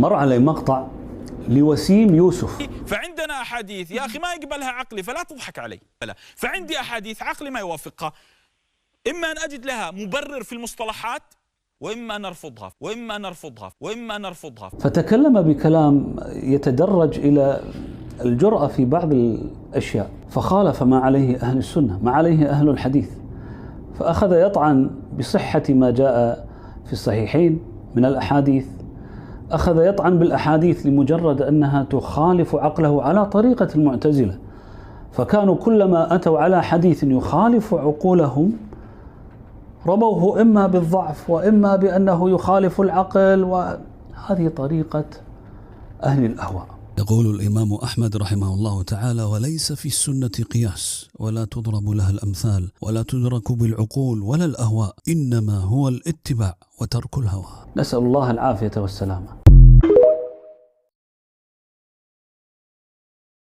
مر علي مقطع لوسيم يوسف. فعندنا أحاديث يا أخي ما يقبلها عقلي فلا تضحك علي، فعندي أحاديث عقلي ما يوافقها، إما أن أجد لها مبرر في المصطلحات وإما أن أرفضها. فتكلم بكلام يتدرج إلى الجرأة في بعض الأشياء، فخالف ما عليه أهل السنة، ما عليه أهل الحديث، فأخذ يطعن بصحة ما جاء في الصحيحين من الأحاديث، أخذ يطعن بالأحاديث لمجرد أنها تخالف عقله على طريقة المعتزلة، فكانوا كلما أتوا على حديث يخالف عقولهم رموه إما بالضعف وإما بأنه يخالف العقل، وهذه طريقة أهل الأهواء. يقول الإمام أحمد رحمه الله تعالى: وليس في السنة قياس ولا تضرب لها الأمثال ولا تدرك بالعقول ولا الأهواء، إنما هو الاتباع وترك الهوى. نسأل الله العافية والسلامة.